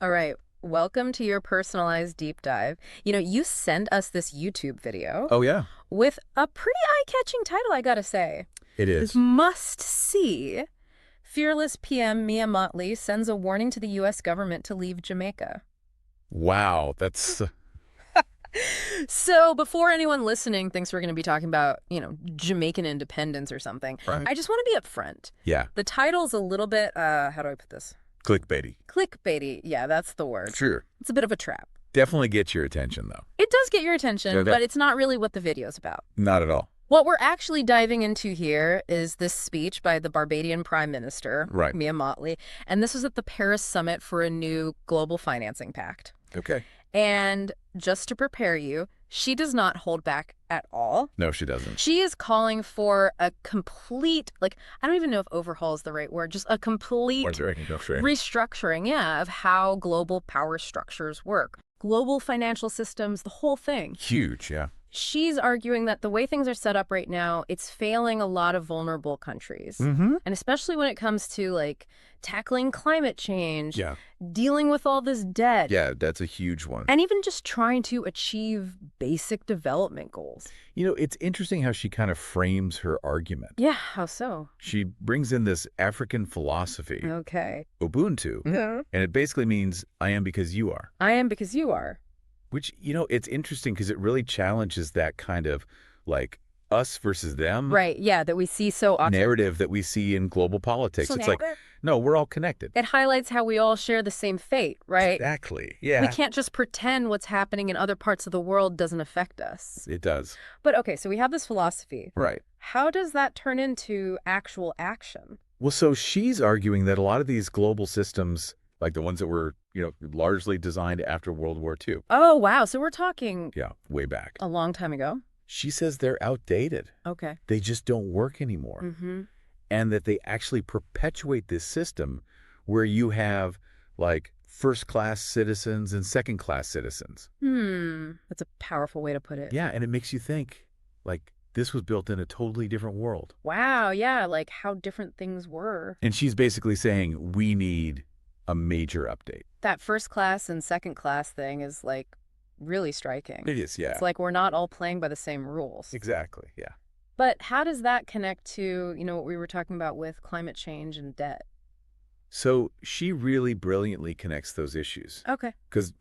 All right. Welcome to your personalized deep dive. You sent us this YouTube video Oh, yeah, with a pretty eye-catching title, I gotta say. it is. Must see. Fearless PM Mia Mottley sends a warning to the U.S. government to leave Jamaica. Wow, that's So before anyone listening thinks we're going to be talking about, Jamaican independence or something, right. I just want to be upfront. Yeah, The title's a little bit, how do I put this? clickbaity. Clickbaity. Yeah, that's the word. Sure. It's a bit of a trap. Definitely gets your attention, though. It does get your attention, Yeah, but it's not really what the video's about. Not at all. What we're actually diving into here is this speech by the Barbadian Prime Minister, Right. Mia Mottley, and this was at the Paris Summit for a new global financing pact. Okay. And just to prepare you, she does not hold back at all. No, she doesn't. She is calling for a complete, I don't even know if overhaul is the right word, just a complete restructuring, of how global power structures work. Global financial systems, the whole thing. Huge, yeah. She's arguing that the way things are set up right now, it's failing a lot of vulnerable countries. Mm-hmm. And especially when it comes to, tackling climate change, Yeah. dealing with all this debt, Yeah, that's a huge one. and even just trying to achieve basic development goals. It's interesting how she kind of frames her argument. Yeah, how so? She brings in this African philosophy, Okay. Ubuntu, Yeah. and it basically means I am because you are. I am because you are. Which, it's interesting because it really challenges that kind of, us versus them Right, yeah, that we see so often. narrative that we see in global politics. It's like, no, we're all connected. It highlights how we all share the same fate, right? Exactly. Yeah. We can't just pretend what's happening in other parts of the world doesn't affect us. It does. But okay, so we have this philosophy. Right. How does that turn into actual action? Well, so she's arguing that a lot of these global systems, like the ones that were, largely designed after World War II. Oh, wow. So we're talking Yeah, way back. a long time ago. She says they're outdated. Okay. They just don't work anymore. Mm-hmm. And that they actually perpetuate this system where you have, first-class citizens and second-class citizens. That's a powerful way to put it. Yeah, and it makes you think, this was built in a totally different world. Wow, yeah, how different things were. And she's basically saying we need a major update. That first class and second class thing is, really striking. It is, yeah. It's like we're not all playing by the same rules. Exactly, yeah. But how does that connect to, what we were talking about with climate change and debt? So she really brilliantly connects those issues. Okay. Because,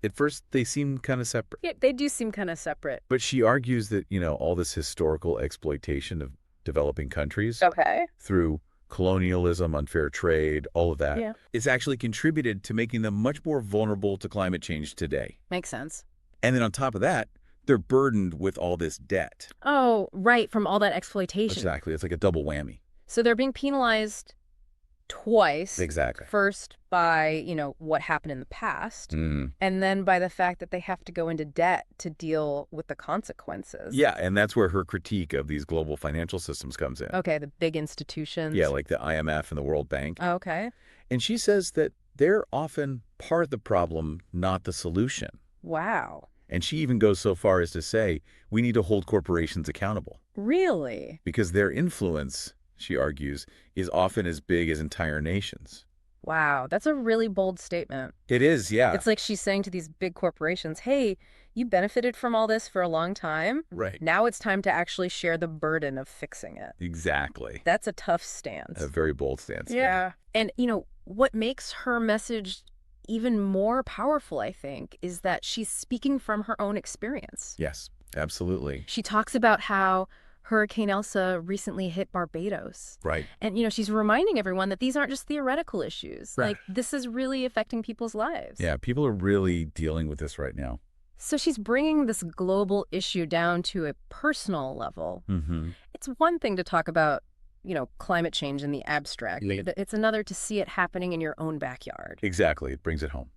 at first they seem kind of separate. Yeah, they do seem kind of separate. But she argues that, all this historical exploitation of developing countries Okay. through colonialism, unfair trade, all of that, Yeah. it's actually contributed to making them much more vulnerable to climate change today. Makes sense. And then on top of that, they're burdened with all this debt. Oh, right, from all that exploitation. Exactly. It's like a double whammy. So they're being penalized twice. Exactly. First by, what happened in the past, Mm. and then by the fact that they have to go into debt to deal with the consequences. Yeah, and that's where her critique of these global financial systems comes in. Okay, the big institutions. Yeah, like the IMF and the World Bank. Okay. And she says that they're often part of the problem, not the solution. Wow. And she even goes so far as to say we need to hold corporations accountable Really? because their influence, she argues, is often as big as entire nations. Wow, that's a really bold statement. It is, yeah. It's like she's saying to these big corporations, hey, you benefited from all this for a long time. Right. Now it's time to actually share the burden of fixing it. Exactly. That's a tough stance. A very bold stance. Yeah. And, what makes her message even more powerful, I think, is that she's speaking from her own experience. Yes, absolutely. She talks about how Hurricane Elsa recently hit Barbados. Right. And, she's reminding everyone that these aren't just theoretical issues. Right. This is really affecting people's lives. Yeah, people are really dealing with this right now. So she's bringing this global issue down to a personal level. Mm-hmm. It's one thing to talk about, climate change in the abstract. Yeah. It's another to see it happening in your own backyard. Exactly. It brings it home.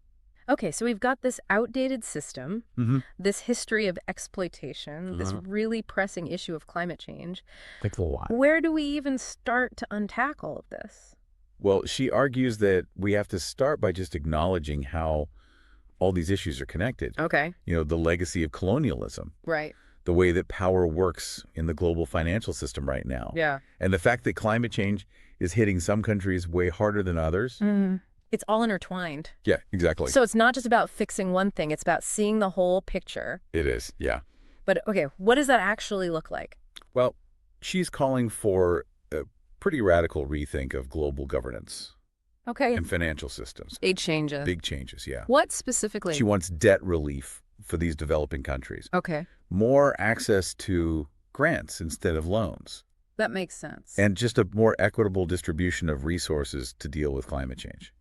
Okay, so we've got this outdated system, Mm-hmm. this history of exploitation, this really pressing issue of climate change. Like a lot. Where do we even start to unpack all of this? Well, she argues that we have to start by just acknowledging how all these issues are connected. Okay. The legacy of colonialism, Right. the way that power works in the global financial system right now. Yeah. And the fact that climate change is hitting some countries way harder than others. It's all intertwined. Yeah, exactly. So it's not just about fixing one thing. It's about seeing the whole picture. It is, yeah. But, okay, what does that actually look like? Well, she's calling for a pretty radical rethink of global governance. Okay. And financial systems. Big changes. Big changes, yeah. What specifically? She wants debt relief for these developing countries. Okay. More access to grants instead of loans. That makes sense. And just a more equitable distribution of resources to deal with climate change.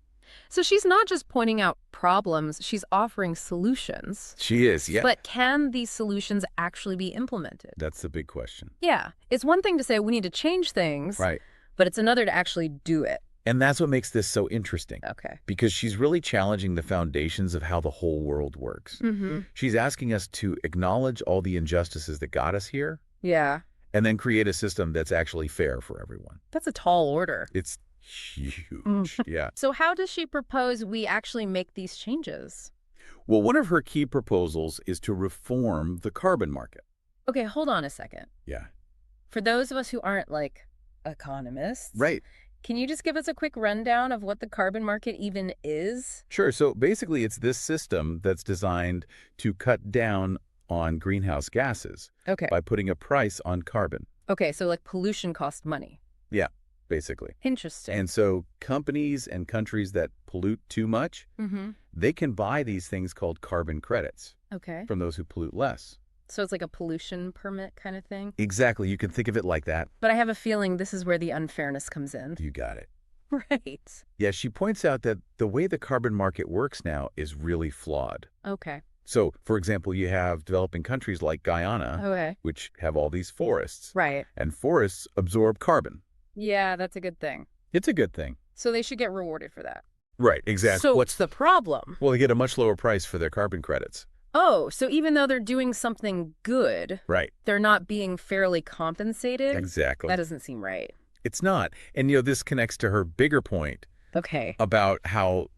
So she's not just pointing out problems, she's offering solutions. She is, yeah. But can these solutions actually be implemented? That's the big question. Yeah. It's one thing to say we need to change things. Right. But it's another to actually do it. And that's what makes this so interesting. Okay. Because she's really challenging the foundations of how the whole world works. Mm-hmm. She's asking us to acknowledge all the injustices that got us here. Yeah. And then create a system that's actually fair for everyone. That's a tall order. It's huge, yeah. So how does she propose we actually make these changes? Well, one of her key proposals is to reform the carbon market. Okay, hold on a second. Yeah. For those of us who aren't, like, economists. Right. Can you just give us a quick rundown of what the carbon market even is? Sure. So basically, it's this system that's designed to cut down on greenhouse gases by putting a price on carbon. Okay, so like pollution costs money. Yeah, basically. Interesting. And so companies and countries that pollute too much, they can buy these things called carbon credits from those who pollute less. So it's like a pollution permit kind of thing? Exactly. You can think of it like that. But I have a feeling this is where the unfairness comes in. You got it. Right. Yeah, she points out that the way the carbon market works now is really flawed. Okay. So, for example, you have developing countries like Guyana, which have all these forests. Right. And forests absorb carbon. Yeah, that's a good thing. It's a good thing. So they should get rewarded for that. Right, exactly. So what's the problem? Well, they get a much lower price for their carbon credits. Oh, so even though they're doing something good, they're not being fairly compensated? Exactly. That doesn't seem right. It's not. And, this connects to her bigger point about how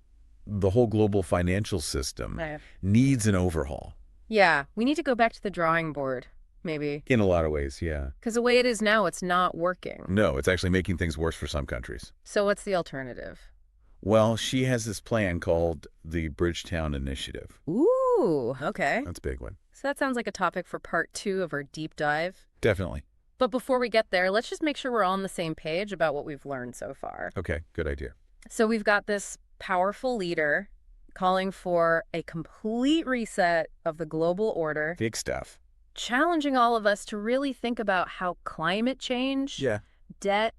the whole global financial system needs an overhaul. Yeah, we need to go back to the drawing board, maybe. In a lot of ways, yeah. Because the way it is now, it's not working. No, it's actually making things worse for some countries. So what's the alternative? Well, she has this plan called the Bridgetown Initiative. Ooh, okay. That's a big one. So that sounds like a topic for part 2 of our deep dive. Definitely. But before we get there, let's just make sure we're all on the same page about what we've learned so far. Okay, good idea. So we've got this powerful leader calling for a complete reset of the global order. Big stuff. Challenging all of us to really think about how climate change, debt,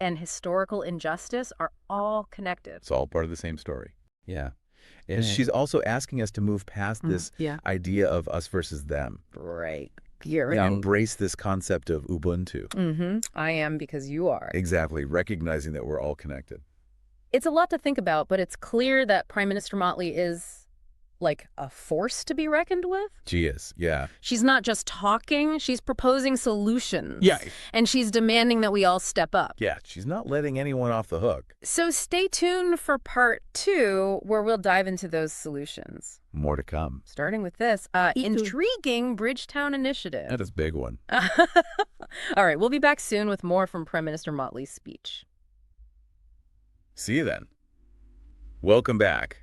and historical injustice are all connected. It's all part of the same story. Yeah. And she's also asking us to move past this idea of us versus them. Right. Embrace this concept of Ubuntu. I am because you are. Exactly. Recognizing that we're all connected. It's a lot to think about, but it's clear that Prime Minister Mottley is like a force to be reckoned with. She is, yeah. She's not just talking, she's proposing solutions. Yeah. And she's demanding that we all step up. Yeah, she's not letting anyone off the hook. So stay tuned for part 2, where we'll dive into those solutions. More to come. Starting with this intriguing Bridgetown Initiative. That is a big one. All right, we'll be back soon with more from Prime Minister Mottley's speech. See you then. Welcome back.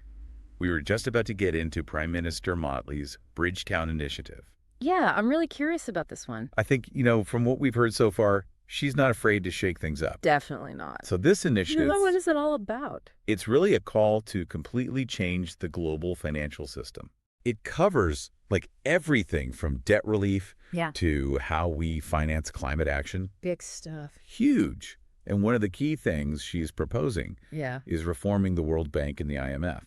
We were just about to get into Prime Minister Mottley's Bridgetown Initiative. Yeah, I'm really curious about this one. I think, from what we've heard so far, she's not afraid to shake things up. Definitely not. So this initiative... What is it all about? It's really a call to completely change the global financial system. It covers, everything from debt relief to how we finance climate action. Big stuff. Huge. And one of the key things she's proposing is reforming the World Bank and the IMF.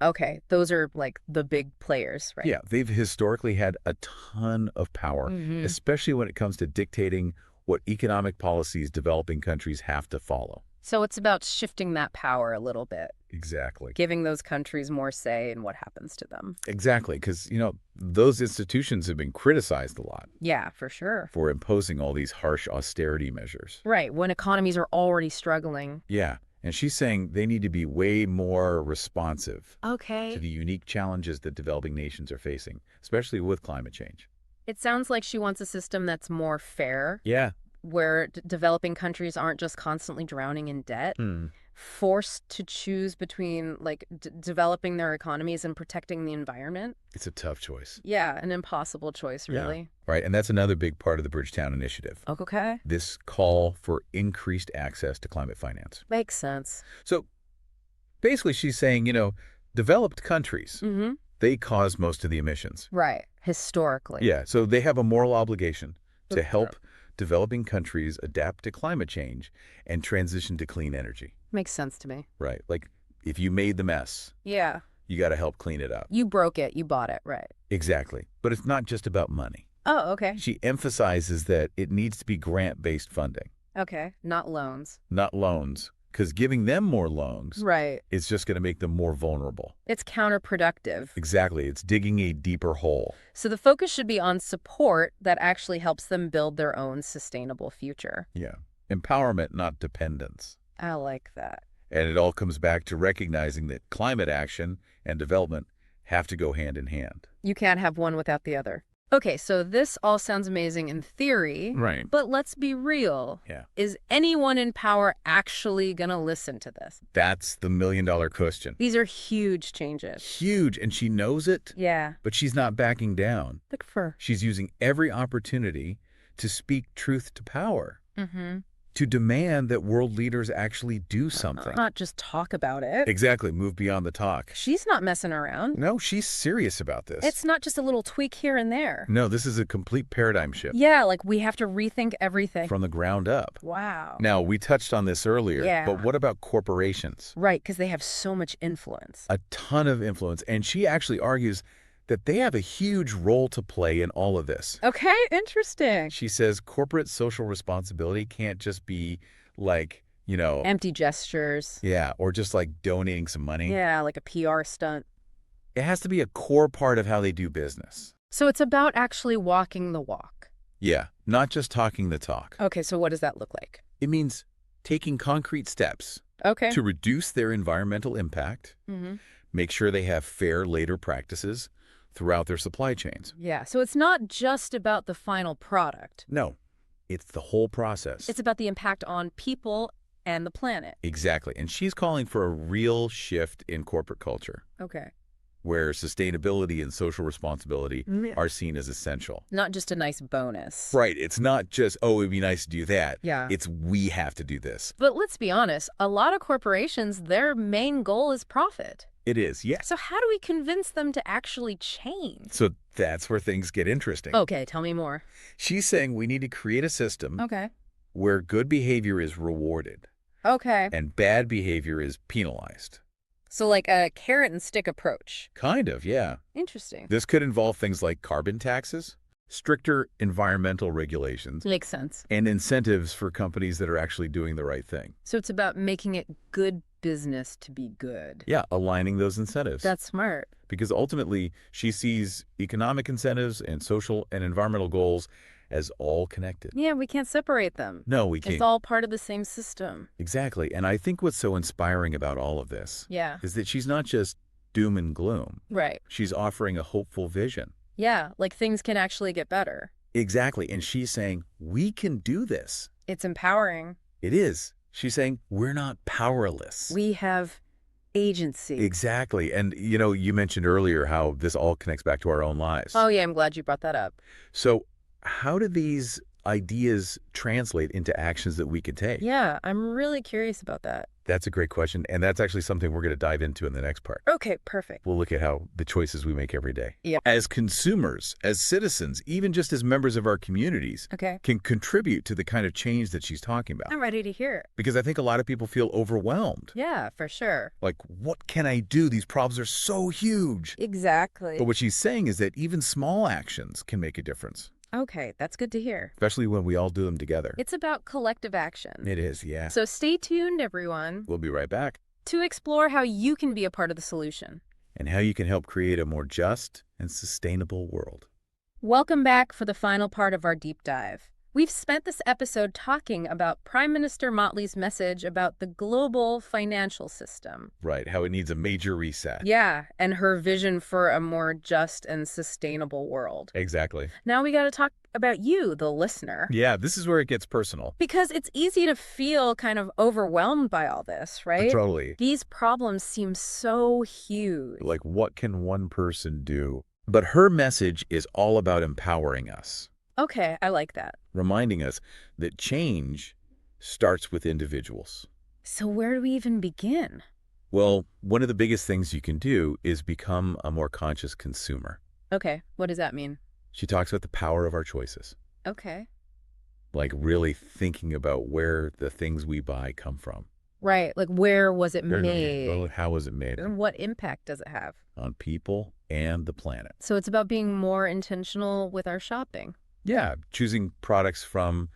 Okay, those are the big players, right? Yeah, they've historically had a ton of power, especially when it comes to dictating what economic policies developing countries have to follow. So it's about shifting that power a little bit. Exactly. Giving those countries more say in what happens to them. Exactly, because, those institutions have been criticized a lot. Yeah, for sure. For imposing all these harsh austerity measures. Right, when economies are already struggling. Yeah. And she's saying they need to be way more responsive to the unique challenges that developing nations are facing, especially with climate change. It sounds like she wants a system that's more fair. Yeah. Where developing countries aren't just constantly drowning in debt, forced to choose between, like, developing their economies and protecting the environment. It's a tough choice. Yeah, an impossible choice, really. Yeah. Right, and that's another big part of the Bridgetown Initiative. Okay. This call for increased access to climate finance. Makes sense. So basically she's saying, developed countries, they cause most of the emissions. Right. Historically. Yeah, so they have a moral obligation to help developing countries adapt to climate change and transition to clean energy. Makes sense to me. Right. Like, if you made the mess, Yeah. you got to help clean it up. You broke it. You bought it. Right. Exactly. But it's not just about money. Oh, okay. She emphasizes that it needs to be grant-based funding. Okay. Not loans. Not loans. Because giving them more loans is just going to make them more vulnerable. It's counterproductive. Exactly. It's digging a deeper hole. So the focus should be on support that actually helps them build their own sustainable future. Yeah. Empowerment, not dependence. I like that. And it all comes back to recognizing that climate action and development have to go hand in hand. You can't have one without the other. Okay, so this all sounds amazing in theory. Right. But let's be real. Yeah. Is anyone in power actually going to listen to this? That's the million-dollar question. These are huge changes. Huge, and she knows it. Yeah. But she's not backing down. Look for. She's using every opportunity to speak truth to power. Mm-hmm. To demand that world leaders actually do something. Not just talk about it. Exactly. Move beyond the talk. She's not messing around. No, she's serious about this. It's not just a little tweak here and there. No, this is a complete paradigm shift. Yeah, like we have to rethink everything. From the ground up. Wow. Now, we touched on this earlier, but what about corporations? Right, because they have so much influence. A ton of influence. And she actually argues that they have a huge role to play in all of this. Okay, interesting. She says corporate social responsibility can't just be like, empty gestures. Yeah, or just like donating some money. Yeah, like a PR stunt. It has to be a core part of how they do business. So it's about actually walking the walk. Yeah, not just talking the talk. Okay, so what does that look like? It means taking concrete steps to reduce their environmental impact, make sure they have fair labor practices throughout their supply chains. Yeah, so it's not just about the final product. No, it's the whole process. It's about the impact on people and the planet. Exactly, and she's calling for a real shift in corporate culture. Okay. Where sustainability and social responsibility are seen as essential. Not just a nice bonus. Right, it's not just, oh, it'd be nice to do that. Yeah. It's we have to do this. But let's be honest, a lot of corporations, their main goal is profit. It is, yes. So how do we convince them to actually change? So that's where things get interesting. Okay, tell me more. She's saying we need to create a system where good behavior is rewarded. Okay. And bad behavior is penalized. So like a carrot and stick approach. Kind of, yeah. Interesting. This could involve things like carbon taxes, stricter environmental regulations. Makes sense. And incentives for companies that are actually doing the right thing. So it's about making it good business to be good. Yeah, aligning those incentives. That's smart. Because ultimately, she sees economic incentives and social and environmental goals as all connected. Yeah, we can't separate them. No, we can't. It's all part of the same system. Exactly. And I think what's so inspiring about all of this is that she's not just doom and gloom. Right. She's offering a hopeful vision. Yeah, like things can actually get better. Exactly. And she's saying, we can do this. It's empowering. It is. She's saying, we're not powerless. We have agency. Exactly. And, you mentioned earlier how this all connects back to our own lives. Oh, yeah, I'm glad you brought that up. So how do these ideas translate into actions that we could take? Yeah, I'm really curious about that. That's a great question. And that's actually something we're going to dive into in the next part. Okay, perfect. We'll look at how the choices we make every day. Yeah. As consumers, as citizens, even just as members of our communities, can contribute to the kind of change that she's talking about. I'm ready to hear it. Because I think a lot of people feel overwhelmed. Yeah, for sure. Like, what can I do? These problems are so huge. Exactly. But what she's saying is that even small actions can make a difference. Okay, that's good to hear. Especially when we all do them together. It's about collective action. It is, yeah. So stay tuned, everyone. We'll be right back. To explore how you can be a part of the solution. And how you can help create a more just and sustainable world. Welcome back for the final part of our deep dive. We've spent this episode talking about Prime Minister Mottley's message about the global financial system. Right, how it needs a major reset. Yeah, and her vision for a more just and sustainable world. Exactly. Now we got to talk about you, the listener. Yeah, this is where it gets personal. Because it's easy to feel kind of overwhelmed by all this, right? Totally. These problems seem so huge. Like, what can one person do? But her message is all about empowering us. Okay, I like that. Reminding us that change starts with individuals. So where do we even begin? Well, one of the biggest things you can do is become a more conscious consumer. Okay, what does that mean? She talks about the power of our choices. Okay. Like really thinking about where the things we buy come from. Right, like where was it made? How was it made? And what impact does it have? On people and the planet. So it's about being more intentional with our shopping. Yeah, choosing products from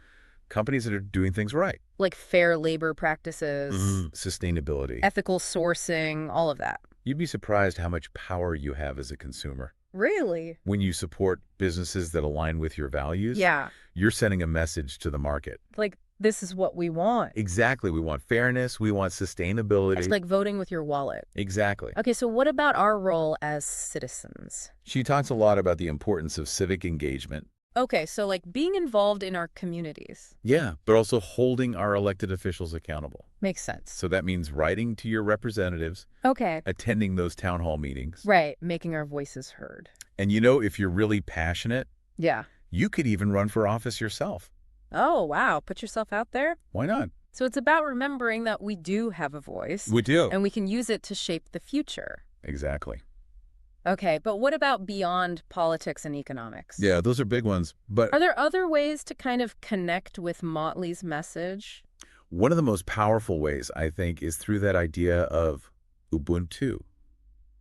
companies that are doing things right. Like fair labor practices, sustainability, ethical sourcing, all of that. You'd be surprised how much power you have as a consumer. Really? When you support businesses that align with your values, yeah, you're sending a message to the market. Like, this is what we want. Exactly. We want fairness. We want sustainability. It's like voting with your wallet. Exactly. Okay, so what about our role as citizens? She talks a lot about the importance of civic engagement. Okay, so like being involved in our communities. Yeah, but also holding our elected officials accountable. Makes sense. So that means writing to your representatives. Okay. Attending those town hall meetings. Right, making our voices heard. And you know, if you're really passionate, yeah, you could even run for office yourself. Oh, wow. Put yourself out there? Why not? So it's about remembering that we do have a voice. We do. And we can use it to shape the future. Exactly. Okay, but what about beyond politics and economics? Yeah, those are big ones. But are there other ways to kind of connect with Mottley's message? One of the most powerful ways, I think, is through that idea of Ubuntu.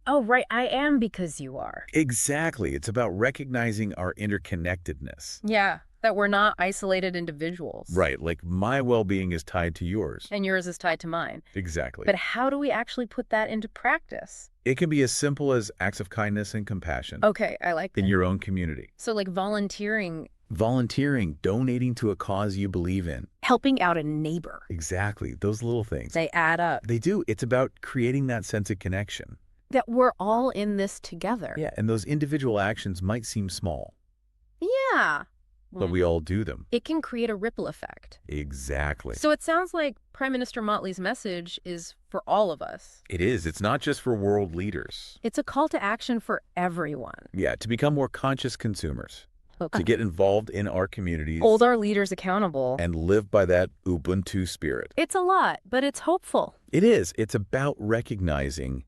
Oh, right. I am because you are. Exactly. It's about recognizing our interconnectedness. Yeah, that we're not isolated individuals. Right. Like my well-being is tied to yours. And yours is tied to mine. Exactly. But how do we actually put that into practice? It can be as simple as acts of kindness and compassion. Okay, I like that. In your own community. So like volunteering. Volunteering, donating to a cause you believe in. Helping out a neighbor. Exactly. Those little things. They add up. They do. It's about creating that sense of connection. That we're all in this together. Yeah, and those individual actions might seem small. Yeah. But we all do them. It can create a ripple effect. Exactly. So it sounds like Prime Minister Mottley's message is for all of us. It is. It's not just for world leaders. It's a call to action for everyone. Yeah, to become more conscious consumers. Okay. To get involved in our communities. Hold our leaders accountable. And live by that Ubuntu spirit. It's a lot, but it's hopeful. It is. It's about recognizing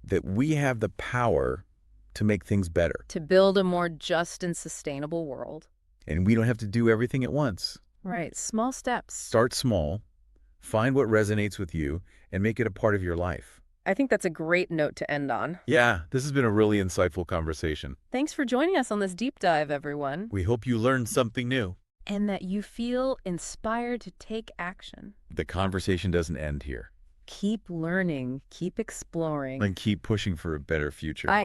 that we have the power to make things better. To build a more just and sustainable world. And we don't have to do everything at once. Right. Small steps. Start small, find what resonates with you, and make it a part of your life. I think that's a great note to end on. Yeah, this has been a really insightful conversation. Thanks for joining us on this deep dive, everyone. We hope you learned something new. And that you feel inspired to take action. The conversation doesn't end here. Keep learning, keep exploring. And keep pushing for a better future.